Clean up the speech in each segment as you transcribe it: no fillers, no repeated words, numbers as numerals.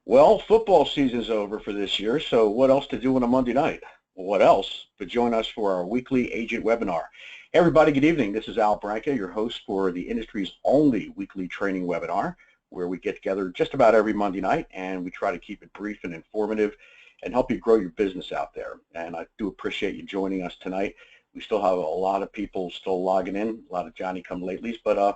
Well, football season's over for this year, so what else to do on a Monday night? Well, what else but join us for our weekly agent webinar. Hey everybody, good evening. This is Al Branca, your host for the industry's only weekly training webinar, where we get together just about every Monday night and we try to keep it brief and informative and help you grow your business out there. And I do appreciate you joining us tonight. We still have a lot of people still logging in, a lot of Johnny-come-latelys, but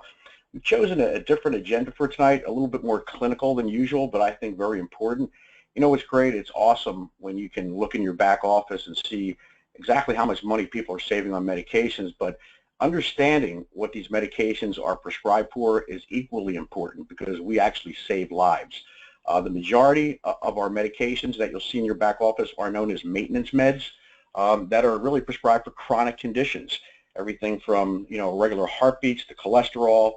we've chosen a different agenda for tonight, a little bit more clinical than usual, but I think very important. You know what's great? It's awesome when you can look in your back office and see exactly how much money people are saving on medications, but understanding what these medications are prescribed for is equally important because we actually save lives. The majority of our medications that you'll see in your back office are known as maintenance meds that are really prescribed for chronic conditions. Everything from regular heartbeats to cholesterol,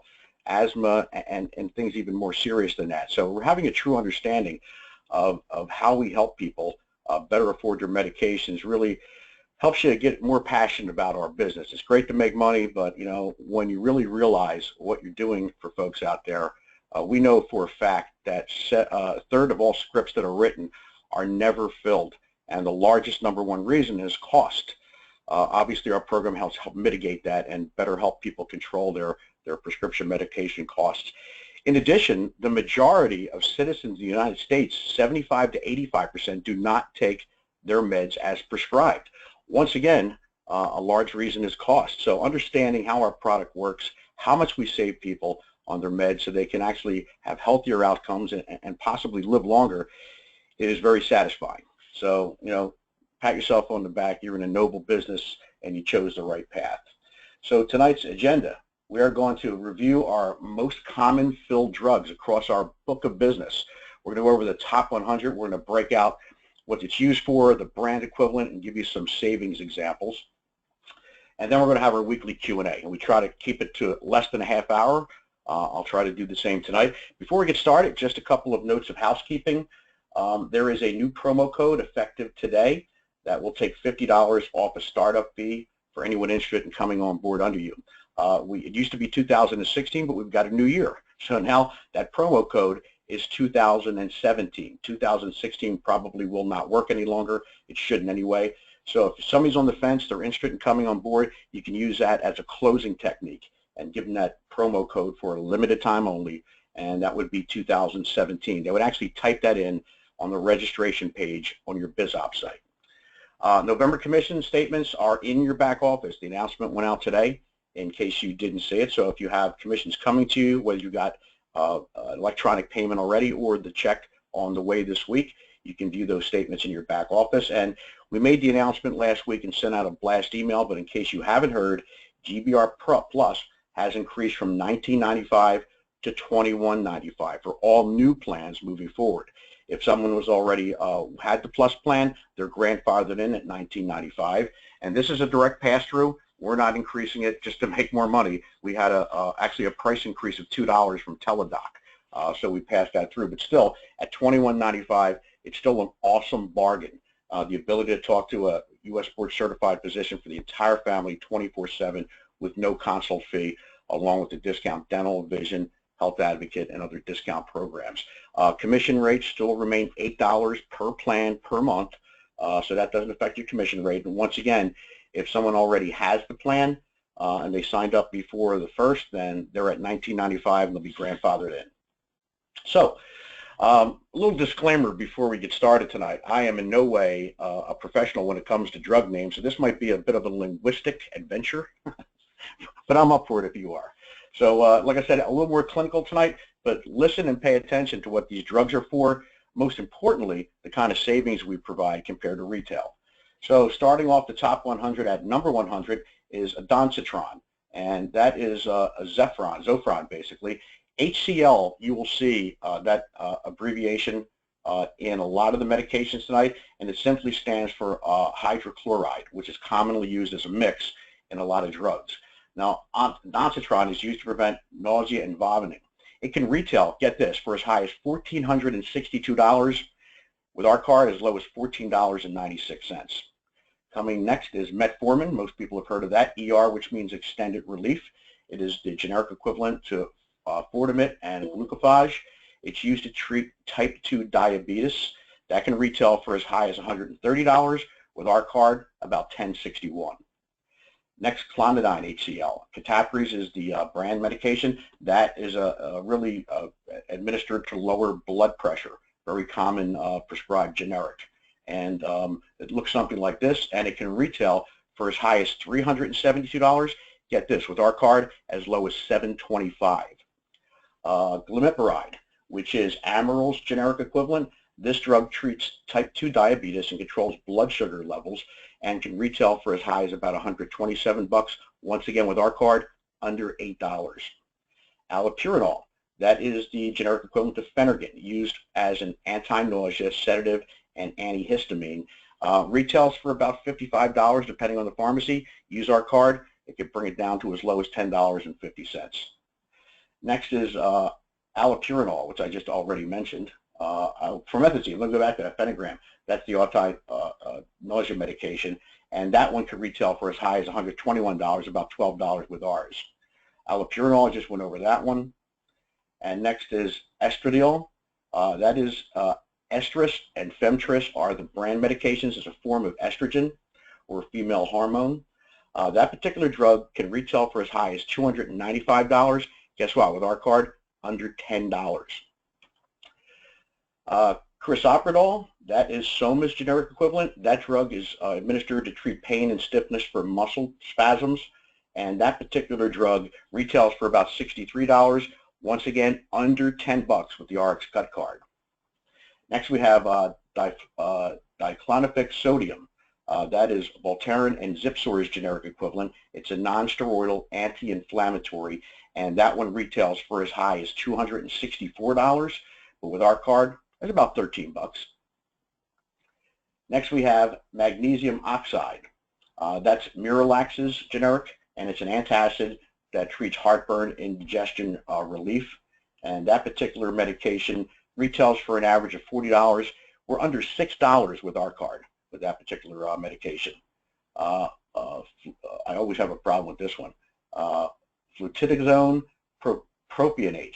asthma, and things even more serious than that. So we're having a true understanding of how we help people better afford their medications really helps you get more passionate about our business. It's great to make money, but when you really realize what you're doing for folks out there, we know for a fact that a third of all scripts that are written are never filled, and the largest number one reason is cost. Obviously, our program helps help mitigate that and better help people control their prescription medication costs. In addition, the majority of citizens in the United States, 75 to 85%, do not take their meds as prescribed. Once again, a large reason is cost. So understanding how our product works, how much we save people on their meds so they can actually have healthier outcomes and possibly live longer is very satisfying. So, pat yourself on the back. You're in a noble business and you chose the right path. So tonight's agenda, we are going to review our most common filled drugs across our book of business. We're going to go over the top 100. We're going to break out what it's used for, the brand equivalent, and give you some savings examples. And then we're going to have our weekly Q&A, and we try to keep it to less than a half hour. I'll try to do the same tonight. Before we get started, just a couple of notes of housekeeping. There is a new promo code effective today that will take $50 off a startup fee for anyone interested in coming on board under you. It used to be 2016, but we've got a new year. So now that promo code is 2017. 2016 probably will not work any longer. It shouldn't anyway. So if somebody's on the fence, they're interested in coming on board, you can use that as a closing technique and give them that promo code for a limited time only, and that would be 2017. They would actually type that in on the registration page on your BizOp site. November commission statements are in your back office. The announcement went out today in case you didn't see it. So if you have commissions coming to you, whether you got electronic payment already or the check on the way this week, you can view those statements in your back office. And we made the announcement last week and sent out a blast email, but in case you haven't heard, GBR Plus has increased from $19.95 to $21.95 for all new plans moving forward. If someone was already had the Plus plan, they're grandfathered in at $19.95, and this is a direct pass-through. We're not increasing it just to make more money. We had actually a price increase of $2 from Teladoc, so we passed that through. But still, at $21.95, it's still an awesome bargain. The ability to talk to a U.S. board certified physician for the entire family 24/7 with no consult fee, along with the discount dental, vision, health advocate, and other discount programs. Commission rates still remain $8 per plan per month, so that doesn't affect your commission rate. And once again, if someone already has the plan and they signed up before the 1st, then they're at $19.95 and they'll be grandfathered in. So a little disclaimer before we get started tonight. I am in no way a professional when it comes to drug names, so this might be a bit of a linguistic adventure, but I'm up for it if you are. So like I said, a little more clinical tonight, but listen and pay attention to what these drugs are for. Most importantly, the kind of savings we provide compared to retail. So starting off the top 100 at number 100 is Ondansetron, and that is a Zofran basically. HCl, you will see that abbreviation in a lot of the medications tonight, and it simply stands for hydrochloride, which is commonly used as a mix in a lot of drugs. Now, Ondansetron is used to prevent nausea and vomiting. It can retail, get this, for as high as $1,462, with our card as low as $14.96. Coming next is metformin. Most people have heard of that. ER, which means extended relief. It is the generic equivalent to Fortimit and Glucophage. It's used to treat type 2 diabetes. That can retail for as high as $130. With our card, about $10.61. Next, clonidine HCl. Catapres is the brand medication. That is really administered to lower blood pressure. Very common prescribed generic. And it looks something like this, and it can retail for as high as $372. Get this, with our card, as low as $725. Glimepiride, which is Amaryl's generic equivalent. This drug treats type 2 diabetes and controls blood sugar levels and can retail for as high as about $127. Once again, with our card, under $8. Allopurinol, that is the generic equivalent of Phenergan, used as an anti-nausea, sedative, and antihistamine. Retails for about $55 depending on the pharmacy. Use our card, it could bring it down to as low as $10.50. Next is allopurinol, which I just already mentioned. Promethazine, let me go back to that, Phenergan. That's the anti-nausea medication, and that one could retail for as high as $121, about $12 with ours. Allopurinol, I just went over that one. And next is estradiol. That is Estrus and Femtris are the brand medications. It's a form of estrogen or female hormone. That particular drug can retail for as high as $295. Guess what? With our card, under $10. Crisaprolol, that is Soma's generic equivalent. That drug is administered to treat pain and stiffness for muscle spasms, and that particular drug retails for about $63. Once again, under $10 with the RxCut card. Next, we have diclofenac sodium. That is Voltaren and Zipsor's generic equivalent. It's a non-steroidal anti-inflammatory, and that one retails for as high as $264. But with our card, it's about $13. Next, we have magnesium oxide. That's Miralax's generic, and it's an antacid that treats heartburn, indigestion relief. And that particular medication retails for an average of $40. We're under $6 with our card with that particular medication. I always have a problem with this one. Fluticasone propionate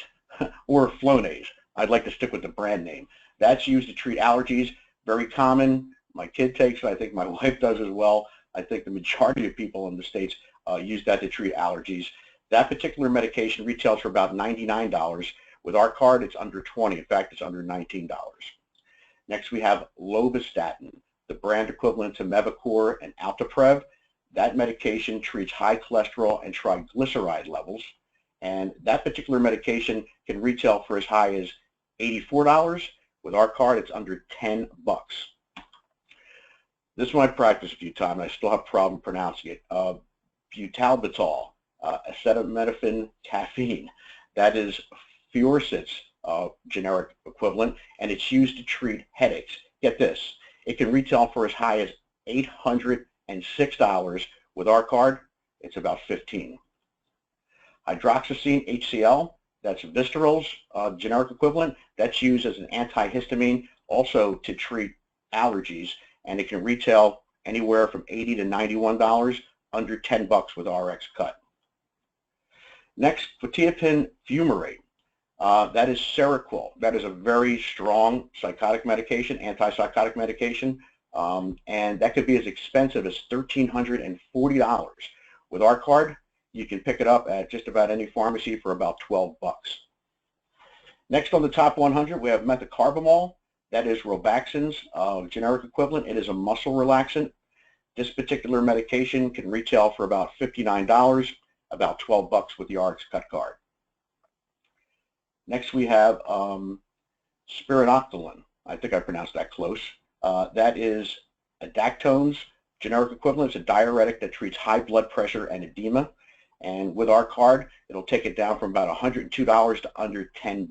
or Flonase. I'd like to stick with the brand name. That's used to treat allergies, very common. My kid takes it, I think my wife does as well. I think the majority of people in the States use that to treat allergies. That particular medication retails for about $99. With our card, it's under $20. In fact, it's under $19. Next, we have lovastatin, the brand equivalent to Mevacor and Altaprev. That medication treats high cholesterol and triglyceride levels. And that particular medication can retail for as high as $84. With our card, it's under $10. This one I practiced a few times. I still have a problem pronouncing it. Butalbital, acetaminophen caffeine. That is Fiorcit's generic equivalent, and it's used to treat headaches. Get this, it can retail for as high as $806. With our card, it's about $15. Hydroxyzine HCl, that's Vistarol's generic equivalent. That's used as an antihistamine, also to treat allergies, and it can retail anywhere from $80 to $91, under $10 with RxCut. Next, quetiapine fumarate. That is Seroquel. That is a very strong psychotic medication, antipsychotic medication, and that could be as expensive as $1,340. With our card, you can pick it up at just about any pharmacy for about $12. Next on the top 100, we have methocarbamol. That is Robaxin's generic equivalent. It is a muscle relaxant. This particular medication can retail for about $59, about $12 with the RxCut card. Next we have spironolactone. I think I pronounced that close. That is Adactone's generic equivalent. It's a diuretic that treats high blood pressure and edema. And with our card, it'll take it down from about $102 to under $10.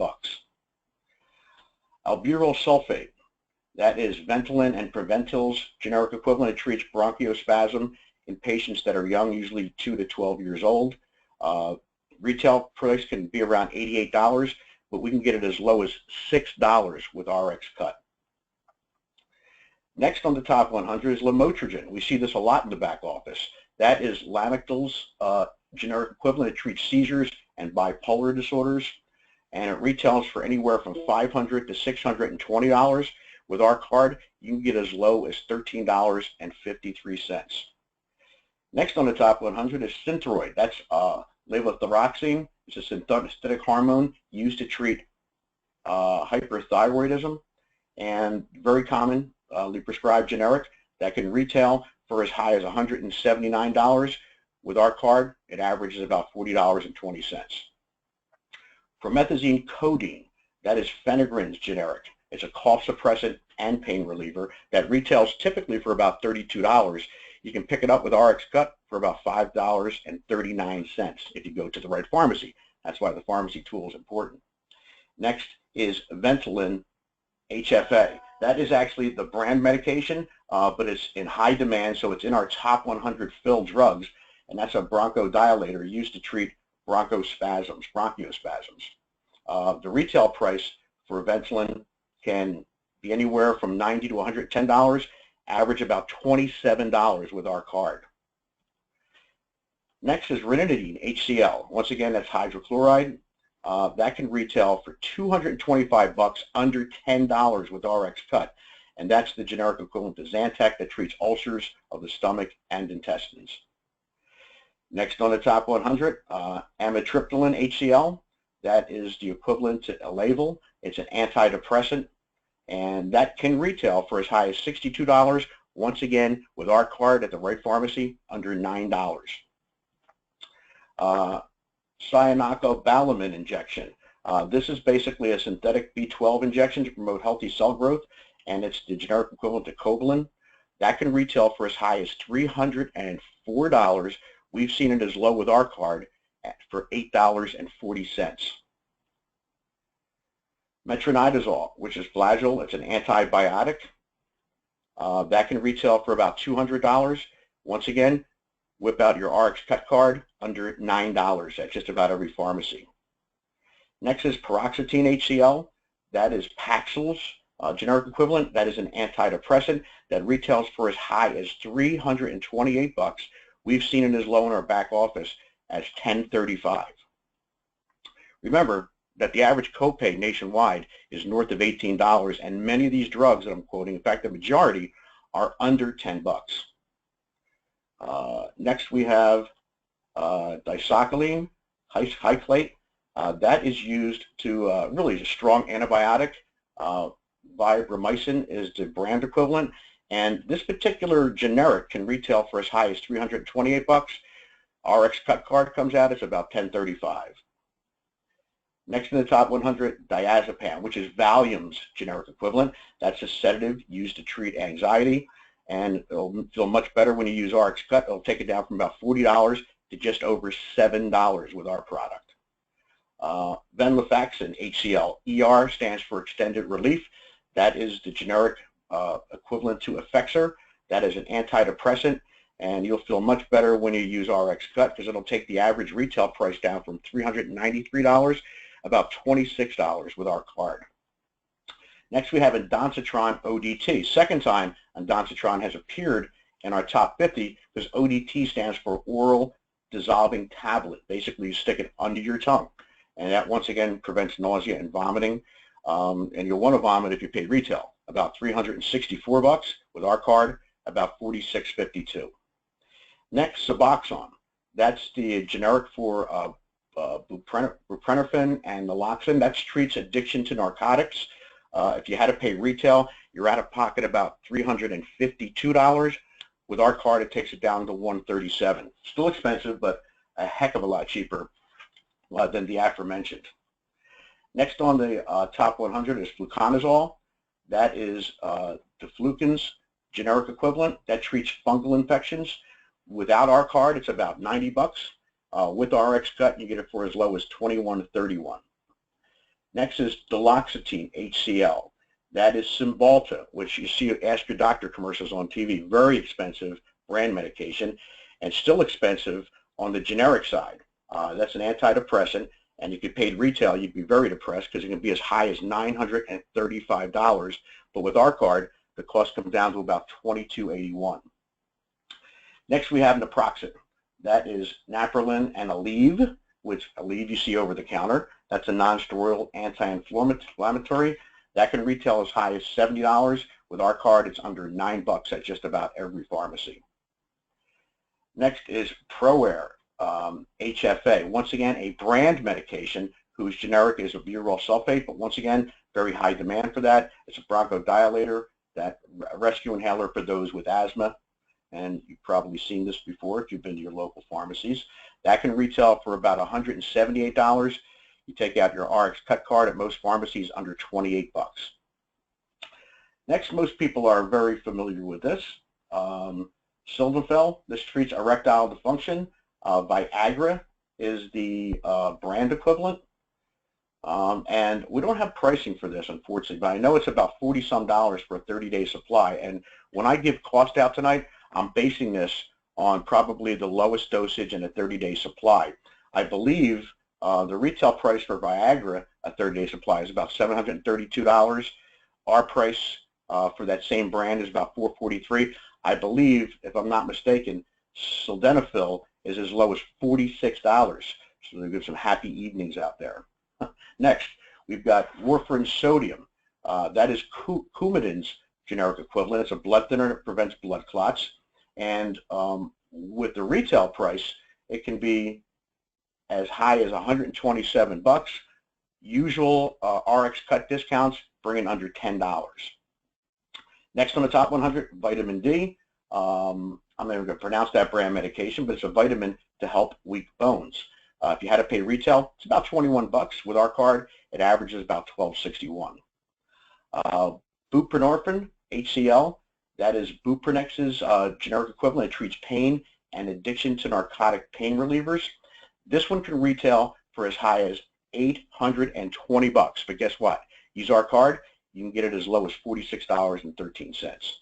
Alburyl sulfate. That is Ventolin and Preventil's generic equivalent. It treats bronchospasm in patients that are young, usually 2 to 12 years old. Retail price can be around $88, but we can get it as low as $6 with RxCut. Next on the top 100 is lamotrigine. We see this a lot in the back office. That is Lamictal's generic equivalent. It treats seizures and bipolar disorders. and it retails for anywhere from $500 to $620. With our card, you can get as low as $13.53. Next on the top 100 is Synthroid. That's levothyroxine. It's a synthetic hormone used to treat hyperthyroidism, and very commonly prescribed generic that can retail for as high as $179. With our card, it averages about $40.20. Promethazine codeine, that is Phenagrin's generic. It's a cough suppressant and pain reliever that retails typically for about $32. You can pick it up with RxCut for about $5.39 if you go to the right pharmacy. That's why the pharmacy tool is important. Next is Ventolin HFA. That is actually the brand medication, but it's in high demand, so it's in our top 100 filled drugs, and that's a bronchodilator used to treat bronchospasms. The retail price for Ventolin can be anywhere from $90 to $110, average about $27 with our card. Next is ranitidine, HCl. Once again, that's hydrochloride. That can retail for $225, under $10 with RxCut, and that's the generic equivalent to Zantac that treats ulcers of the stomach and intestines. Next on the top 100, amitriptyline HCl. That is the equivalent to Elavil. It's an antidepressant, and that can retail for as high as $62. Once again, with our card at the right pharmacy, under $9. Cyanocobalamin injection. This is basically a synthetic B12 injection to promote healthy cell growth, and it's the generic equivalent to Covalin. That can retail for as high as $304. We've seen it as low with our card for $8.40. Metronidazole, which is Flagyl, it's an antibiotic. That can retail for about $200. Once again, whip out your RxCut card, under $9 at just about every pharmacy. Next is paroxetine HCl. That is Paxil's generic equivalent. That is an antidepressant that retails for as high as $328. We've seen it as low in our back office as $10.35. Remember that the average copay nationwide is north of $18, and many of these drugs that I'm quoting, in fact the majority, are under $10. Next we have disocoline hyclate. That is used to really a strong antibiotic. Vibramycin is the brand equivalent, and this particular generic can retail for as high as $328. RxCut card comes out, it's about $10.35. Next in the top 100, diazepam, which is Valium's generic equivalent. That's a sedative used to treat anxiety, and it'll feel much better when you use RxCut. It'll take it down from about $40 to just over $7 with our product. Venlafaxine HCl. ER stands for extended relief. That is the generic equivalent to Effexor. That is an antidepressant, and you'll feel much better when you use RxCut because it'll take the average retail price down from $393, about $26 with our card. Next we have ondansetron ODT. Second time ondansetron has appeared in our top 50 because ODT stands for oral dissolving tablet. Basically you stick it under your tongue, and that once again prevents nausea and vomiting, and you'll want to vomit if you pay retail. About $364 with our card, about $46.52. Next, Suboxone. That's the generic for buprenorphine and naloxone. That treats addiction to narcotics. If you had to pay retail, you're out of pocket about $352. With our card, it takes it down to $137. Still expensive, but a heck of a lot cheaper than the aforementioned. Next on the top 100 is fluconazole. That is Deflucan's generic equivalent. That treats fungal infections. Without our card, it's about $90. With RxCut, you get it for as low as $21.31. Next is duloxetine HCl. That is Cymbalta, which you see Ask Your Doctor commercials on TV. Very expensive brand medication, and still expensive on the generic side. That's an antidepressant, and if you paid retail, you'd be very depressed because it can be as high as $935. But with our card, the cost comes down to about $22.81. Next, we have naproxen. That is Naproxen and Aleve, which Aleve you see over the counter. That's a non-steroidal anti-inflammatory. That can retail as high as $70. With our card, it's under $9 at just about every pharmacy. Next is ProAir HFA. Once again, a brand medication whose generic is albuterol sulfate, but once again, very high demand for that. It's a bronchodilator, that rescue inhaler for those with asthma, and you've probably seen this before if you've been to your local pharmacies. That can retail for about $178. You take out your RxCut card at most pharmacies under $28. Next, most people are very familiar with this. Sildenafil. This treats erectile dysfunction. Viagra is the brand equivalent. And we don't have pricing for this, unfortunately, but I know it's about $40-some for a 30-day supply. And when I give cost out tonight, I'm basing this on probably the lowest dosage in a 30-day supply. I believe the retail price for Viagra, a 30-day supply, is about $732. Our price for that same brand is about $443. I believe, if I'm not mistaken, Sildenafil is as low as $46. So they give some happy evenings out there. Next, we've got warfarin sodium. That is Coumadin's generic equivalent. It's a blood thinner that prevents blood clots. And with the retail price, it can be as high as $127. Usual RxCut discounts bring in under $10. Next on the top 100, vitamin D. I'm not even going to pronounce that brand medication, but it's a vitamin to help weak bones. If you had to pay retail, it's about $21. With our card, it averages about $12.61. Buprenorphine, HCl, that is Buprenex's generic equivalent. It treats pain and addiction to narcotic pain relievers. This one can retail for as high as $820. But guess what? Use our card, you can get it as low as $46.13.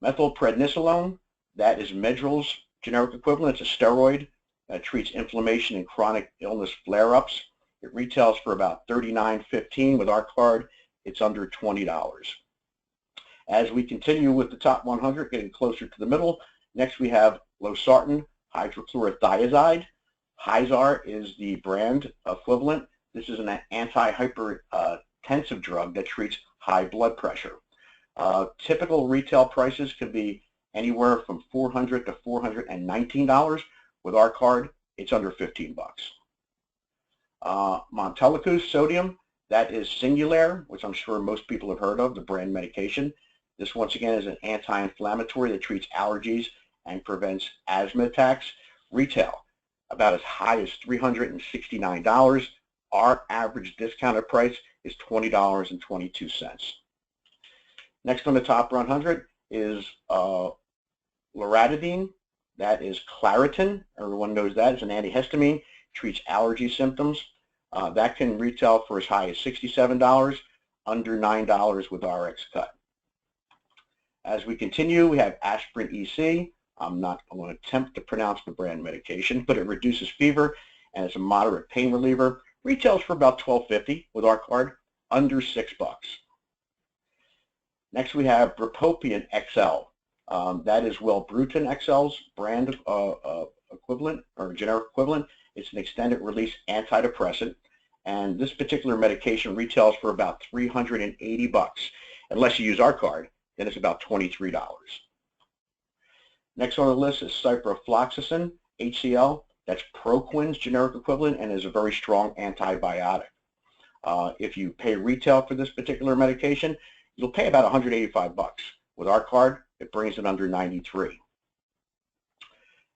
Methylprednisolone, that is Medrol's generic equivalent. It's a steroid that treats inflammation and chronic illness flare-ups. It retails for about $39.15. With our card, it's under $20. As we continue with the top 100, getting closer to the middle, next we have losartan hydrochlorothiazide. Hyzar is the brand equivalent. This is an anti-hypertensive drug that treats high blood pressure. Typical retail prices can be anywhere from $400 to $419. With our card, it's under $15. Montelukast sodium, that is Singulair, which I'm sure most people have heard of, the brand medication. This, once again, is an anti-inflammatory that treats allergies and prevents asthma attacks. Retail, about as high as $369. Our average discounted price is $20.22. Next on the top 100 is loratadine. That is Claritin. Everyone knows that. It's an antihistamine. Treats allergy symptoms. That can retail for as high as $67, under $9 with RxCut. As we continue, we have aspirin EC. I'm not going to attempt to pronounce the brand medication, but it reduces fever and it's a moderate pain reliever. Retails for about $12.50 with our card, under $6. Next we have Bupropion XL. That is Wellbutrin XL's brand equivalent or generic equivalent. It's an extended release antidepressant, and this particular medication retails for about $380. Unless you use our card, then it's about $23. Next on the list is ciprofloxacin HCl. That's Proquin's generic equivalent and is a very strong antibiotic. If you pay retail for this particular medication, you'll pay about $185. With our card, it brings it under $93.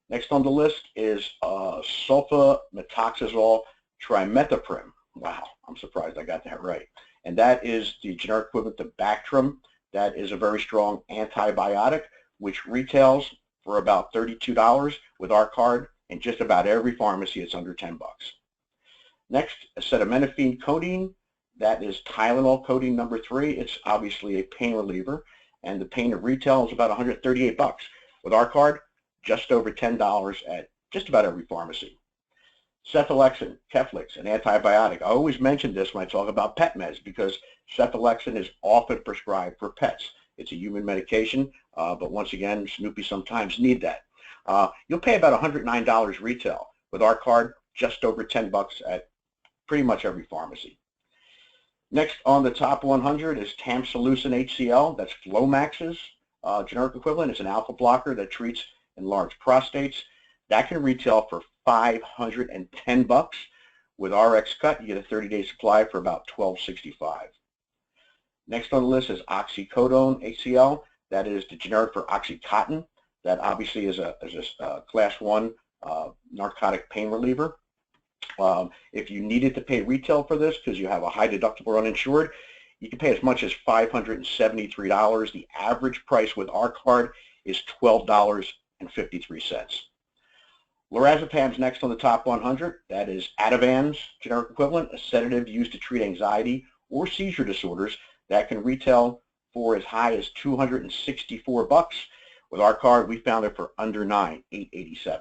Next on the list is sulfamethoxazole trimethoprim. Wow, I'm surprised I got that right. And that is the generic equivalent to Bactrim. That is a very strong antibiotic, which retails for about $32 with our card. In just about every pharmacy, it's under $10. Next, acetaminophen codeine. That is Tylenol codeine number 3. It's obviously a pain reliever, and the pain at retail is about $138. With our card, just over $10 at just about every pharmacy. Cefalexin, Keflix, an antibiotic. I always mention this when I talk about pet meds because cefalexin is often prescribed for pets. It's a human medication, but once again, Snoopy sometimes need that. You'll pay about $109 retail. With our card, just over $10 at pretty much every pharmacy. Next on the top 100 is Tamsulosin HCl. That's Flomax's generic equivalent. It's an alpha blocker that treats enlarged prostates. That can retail for $510. With RxCut, you get a 30-day supply for about $12.65. Next on the list is Oxycodone HCl. That is the generic for OxyContin. That obviously is a class 1 narcotic pain reliever. If you needed to pay retail for this because you have a high deductible or uninsured, you can pay as much as $573. The average price with our card is $12.53. Lorazepam's next on the top 100. That is Ativan's generic equivalent, a sedative used to treat anxiety or seizure disorders that can retail for as high as $264. With our card, we found it for under $887.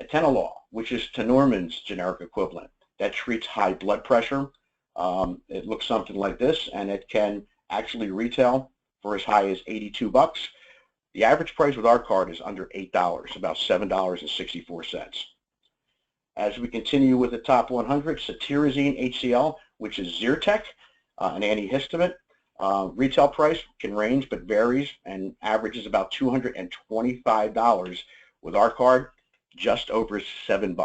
Atenolol, which is Tenormin's generic equivalent, that treats high blood pressure. It looks something like this, and it can actually retail for as high as $82. The average price with our card is under $8, about $7.64. As we continue with the top 100, Cetirizine HCl, which is Zyrtec, an antihistamine. Retail price can range but varies and averages about $225. With our card, just over $7.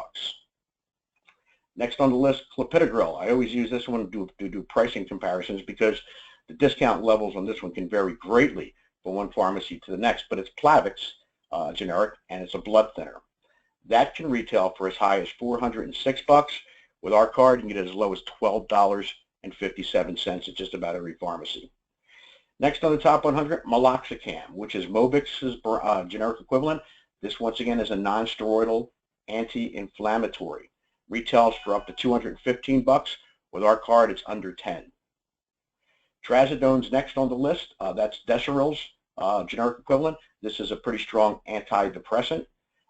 Next on the list, Clopidogrel. I always use this one to do pricing comparisons because the discount levels on this one can vary greatly from one pharmacy to the next, but it's Plavix generic, and it's a blood thinner. That can retail for as high as $406. With our card, you can get it as low as $12.57 at just about every pharmacy. Next on the top 100, Meloxicam, which is Mobix's generic equivalent. This, once again, is a non-steroidal anti-inflammatory. Retails for up to $215. With our card, it's under $10. Trazodone's next on the list. That's Deseril's generic equivalent. This is a pretty strong antidepressant,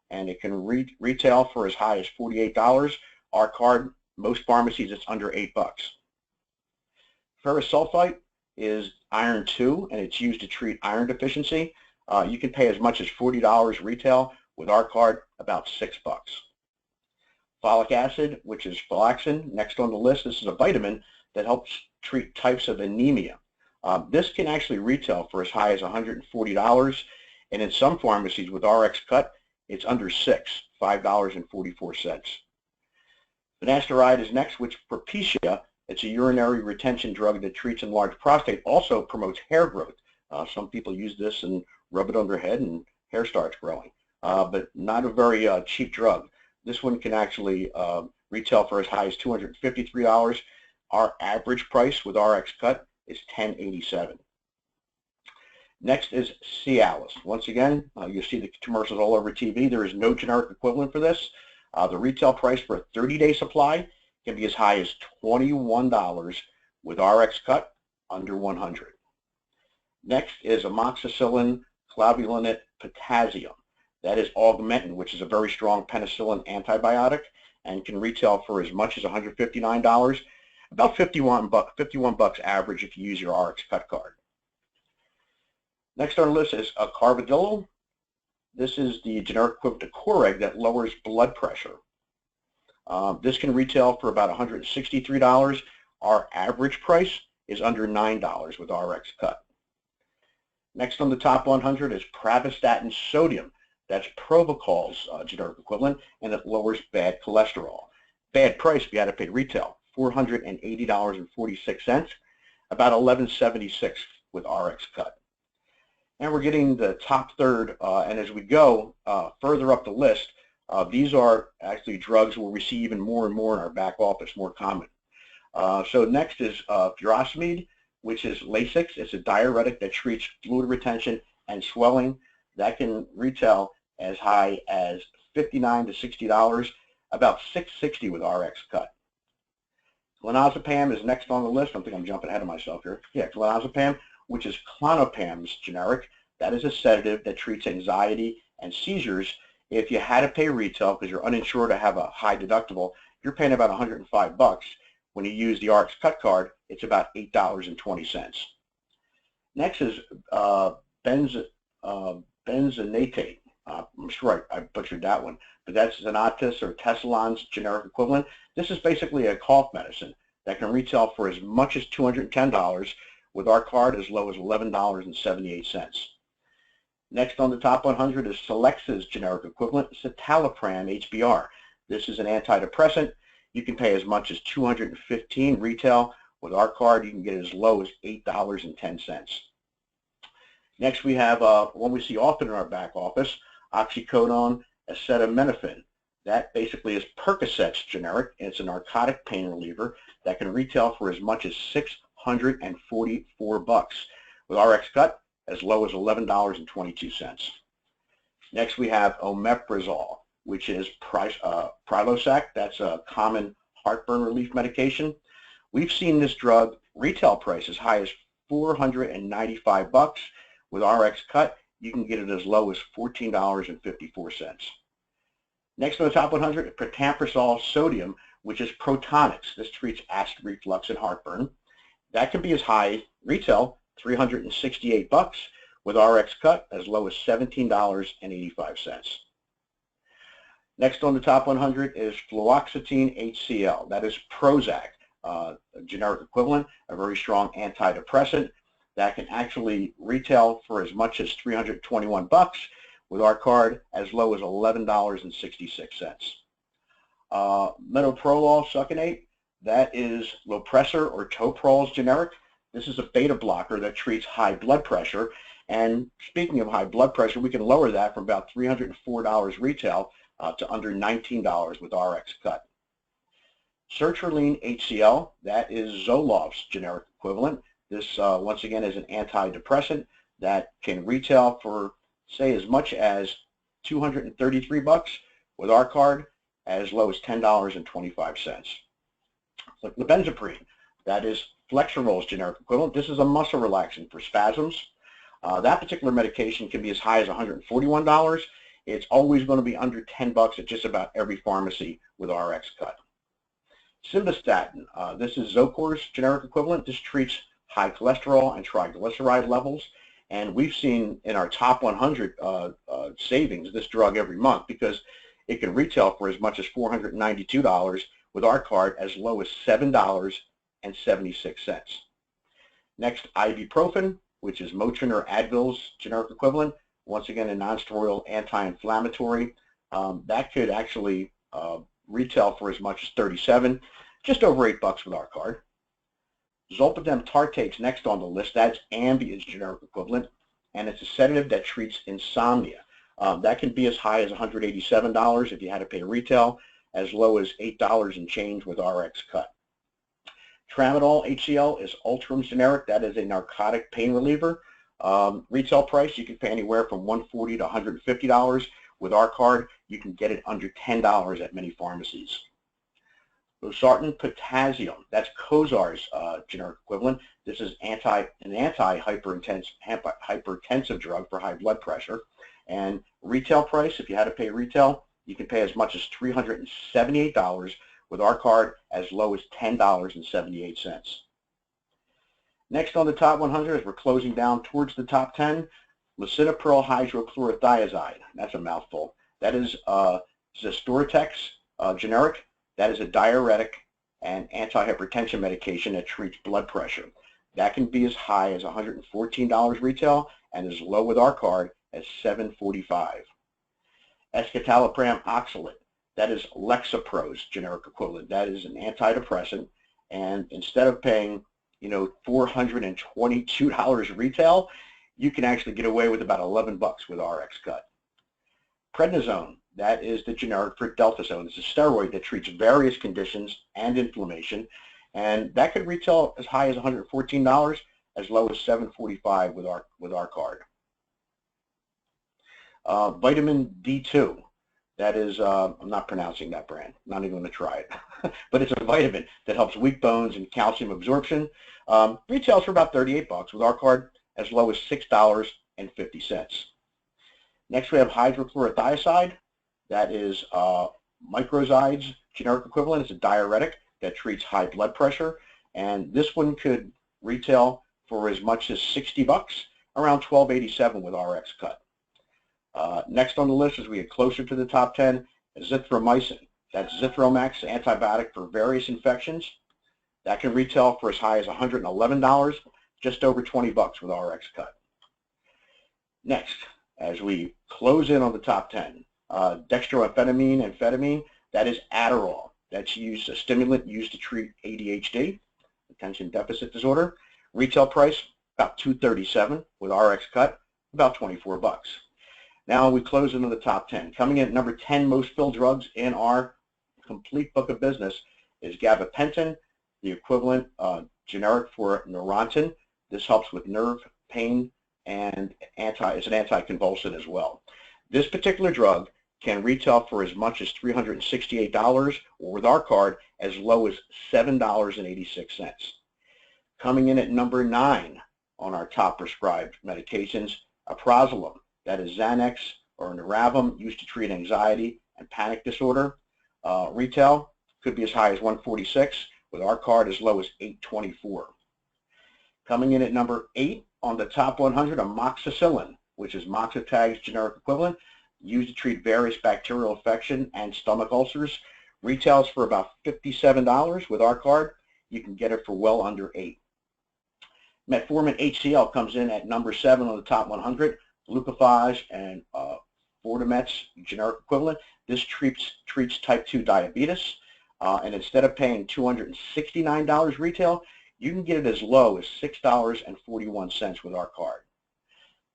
and it can retail for as high as $48. Our card, most pharmacies, it's under $8. Ferrous sulfite is iron 2, and it's used to treat iron deficiency. You can pay as much as $40 retail. With our card, about $6. Folic acid, which is Folaxin, next on the list. This is a vitamin that helps treat types of anemia. This can actually retail for as high as $140, and in some pharmacies with RxCut, it's under $5.44. Finasteride is next, which Propecia. It's a urinary retention drug that treats enlarged prostate, also promotes hair growth. Some people use this and rub it on their head and hair starts growing, but not a very cheap drug. This one can actually retail for as high as $253. Our average price with RxCut is $10.87. Next is Cialis. Once again, you see the commercials all over TV. There is no generic equivalent for this. The retail price for a 30-day supply can be as high as $21. With RxCut, under $100. Next is amoxicillin clavulanate potassium. That is Augmentin, which is a very strong penicillin antibiotic, and can retail for as much as $159, about $51 average if you use your RxCut card. Next on the list is Carvedilol. This is the generic equivalent to Coreg that lowers blood pressure. This can retail for about $163. Our average price is under $9 with RxCut. Next on the top 100 is Pravastatin Sodium. That's Provocol's generic equivalent, and it lowers bad cholesterol. Bad price, we had to pay retail, $480.46, about $11.76 with RxCut. And we're getting the top third, and as we go further up the list, these are actually drugs we'll see even more and more in our back office, more common. So next is furosemide, which is Lasix. It's a diuretic that treats fluid retention and swelling. That can retail as high as $59 to $60, about $660 with RxCut. Clonazepam is next on the list. I think I'm jumping ahead of myself here. Yeah, clonazepam, which is Klonopam's generic. That is a sedative that treats anxiety and seizures. If you had to pay retail because you're uninsured or have a high deductible, you're paying about $105. When you use the RxCut card, it's about $8.20. Next is benzonatate. I'm sure I butchered that one, but that's Xanatus or Tessalon's generic equivalent. This is basically a cough medicine that can retail for as much as $210 with our card as low as $11.78. Next on the top 100 is Celexa's generic equivalent, citalopram HBr. This is an antidepressant. You can pay as much as $215 retail. With our card, you can get as low as $8.10. Next, we have one we see often in our back office, oxycodone acetaminophen. That basically is Percocet's generic, and it's a narcotic pain reliever that can retail for as much as $644 with RxCut as low as $11.22. Next, we have omeprazole, which is Prilosec. That's a common heartburn relief medication. We've seen this drug retail price as high as $495. With RxCut, you can get it as low as $14.54. Next on the top 100, pantoprazole sodium, which is Protonix. This treats acid reflux and heartburn. That can be as high retail $368 with RxCut as low as $17.85. Next on the top 100 is fluoxetine HCl. That is Prozac, a generic equivalent, a very strong antidepressant that can actually retail for as much as $321 with our card as low as $11.66. Metoprolol succinate, that is Lopressor or Toprol's generic. This is a beta blocker that treats high blood pressure. And speaking of high blood pressure, we can lower that from about $304 retail to under $19 with RxCut. Sertraline HCl, that is Zoloft's generic equivalent. This, once again, is an antidepressant that can retail for, say, as much as $233 with our card, as low as $10.25. Labenzaprine, that is Flexerol's generic equivalent. This is a muscle relaxant for spasms. That particular medication can be as high as $141. It's always going to be under $10 at just about every pharmacy with RxCut. Simvastatin, this is Zocor's generic equivalent. This treats high cholesterol and triglyceride levels. And we've seen in our top 100 savings this drug every month because it can retail for as much as $492 with our card as low as $7.76. Next, ibuprofen, which is Motrin or Advil's generic equivalent. Once again, a non-steroidal anti-inflammatory. That could actually retail for as much as $37, just over $8 with our card. Zolpidem tartrate's next on the list. That's Ambia's generic equivalent, and it's a sedative that treats insomnia. That can be as high as $187 if you had to pay retail, as low as $8 and change with RxCut. Tramadol HCl is Ultram's generic. That is a narcotic pain reliever. Retail price, you can pay anywhere from $140 to $150. With our card, you can get it under $10 at many pharmacies. Losartan potassium, that's Cozar's generic equivalent. This is an anti-hypertensive drug for high blood pressure. And retail price, if you had to pay retail, you can pay as much as $378 with our card, as low as $10.78. Next on the top 100, as we're closing down towards the top 10, lisinopril hydrochlorothiazide. That's a mouthful. That is Zestortex generic. That is a diuretic and antihypertension medication that treats blood pressure. That can be as high as $114 retail and as low with our card as $7.45. Escitalopram oxalate. That is Lexapro's generic equivalent. That is an antidepressant, and instead of paying, $422 retail, you can actually get away with about $11 with RxCut. Prednisone, that is the generic for Deltasone. It's a steroid that treats various conditions and inflammation, and that could retail as high as $114, as low as $7.45 with our card. Vitamin D2, that is, I'm not pronouncing that brand, not even going to try it, but it's a vitamin that helps weak bones and calcium absorption. Retails for about $38 with our card, as low as $6.50. Next, we have hydrochlorothiazide. That is Microzide's generic equivalent. It's a diuretic that treats high blood pressure, and this one could retail for as much as $60, around $12.87 with RxCut. Next on the list, as we get closer to the top 10, azithromycin. That's Zithromax antibiotic for various infections. That can retail for as high as $111, just over $20 with RxCut. Next, as we close in on the top 10, dextroamphetamine and amphetamine, that is Adderall. That's a stimulant used to treat ADHD, attention deficit disorder. Retail price, about $237 with RxCut, about $24. Now we close into the top 10. Coming in at number 10 most filled drugs in our complete book of business is gabapentin, the equivalent generic for Neurontin. This helps with nerve pain and is an anticonvulsant as well. This particular drug can retail for as much as $368, or with our card, as low as $7.86. Coming in at number 9 on our top prescribed medications, Aprazolam. That is Xanax or Neuravim, used to treat anxiety and panic disorder. Retail could be as high as $146, with our card as low as $824. Coming in at number 8 on the top 100, amoxicillin, which is Moxitag's generic equivalent, used to treat various bacterial infection and stomach ulcers. Retails for about $57. With our card, you can get it for well under $8. Metformin HCl comes in at number 7 on the top 100. Glucophage and Fortimet's generic equivalent. This treats type 2 diabetes, and instead of paying $269 retail, you can get it as low as $6.41 with our card.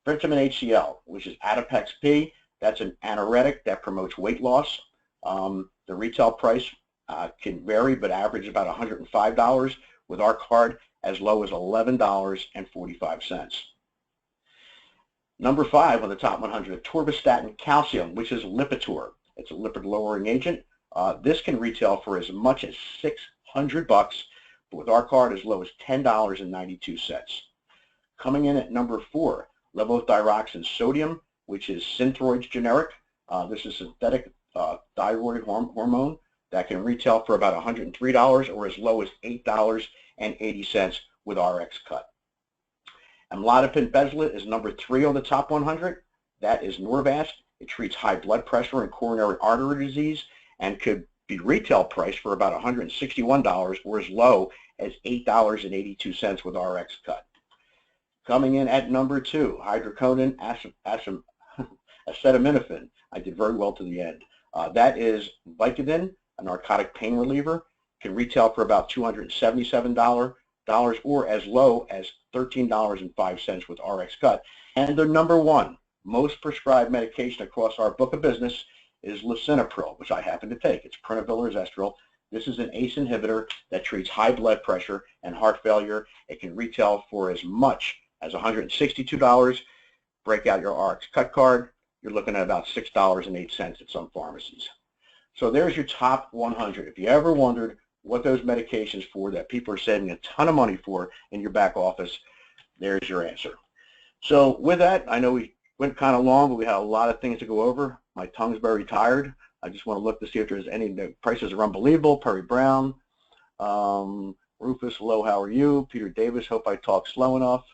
Printamen HCl, which is Adipex P, that's an anoretic that promotes weight loss. The retail price can vary, but average about $105 with our card, as low as $11.45. Number 5 on the top 100, atorvastatin calcium, which is Lipitor. It's a lipid-lowering agent. This can retail for as much as $600, but with our card as low as $10.92. Coming in at number 4, levothyroxine sodium, which is Synthroid's generic. This is synthetic thyroid hormone that can retail for about $103, or as low as $8.80 with RxCut. Amlodipine Bezlet is number 3 on the top 100. That is Norvasc. It treats high blood pressure and coronary artery disease, and could be retail priced for about $161, or as low as $8.82 with RxCut. Coming in at number 2, hydrocodone acetaminophen. I did very well to the end. That is Vicodin, a narcotic pain reliever. Can retail for about $277, or as low as $13.05 with RxCut. And the number 1 most prescribed medication across our book of business is lisinopril, which I happen to take. It's Prinavil Zestril. This is an ACE inhibitor that treats high blood pressure and heart failure. It can retail for as much as $162. Break out your RxCut card. You're looking at about $6.08 at some pharmacies. So there's your top 100. If you ever wondered what those medications for that people are saving a ton of money for in your back office, there's your answer. So with that, I know we went kind of long, but we had a lot of things to go over. My tongue's very tired. I just want to look to see if there's any. The prices are unbelievable. Perry Brown, Rufus, hello, how are you? Peter Davis, hope I talk slow enough.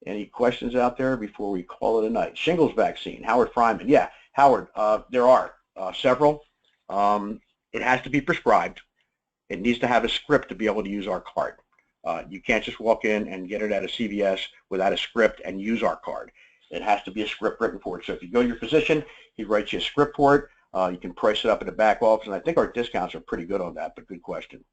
Any questions out there before we call it a night? Shingles vaccine, Howard Fryman. Yeah, Howard, there are several. It has to be prescribed. It needs to have a script to be able to use our card. You can't just walk in and get it at a CVS without a script and use our card. It has to be a script written for it. So if you go to your physician, he writes you a script for it. You can price it up in the back office, and I think our discounts are pretty good on that, but good question.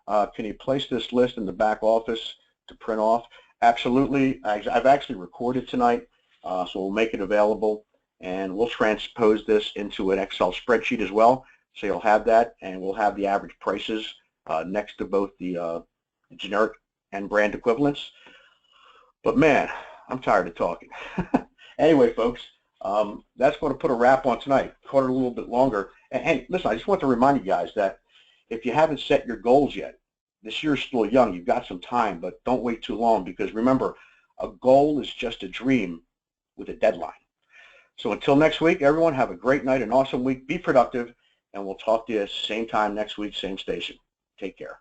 Can you place this list in the back office to print off? Absolutely. I've actually recorded tonight, so we'll make it available, and we'll transpose this into an Excel spreadsheet as well. So you'll have that, and we'll have the average prices next to both the generic and brand equivalents. But man, I'm tired of talking. Anyway, folks, that's going to put a wrap on tonight. Caught it a little bit longer. And listen, I just want to remind you guys that if you haven't set your goals yet, this year's still young. You've got some time, but don't wait too long, because remember, a goal is just a dream with a deadline. So until next week, everyone, have a great night, an awesome week. Be productive, and we'll talk to you same time next week, same station. Take care.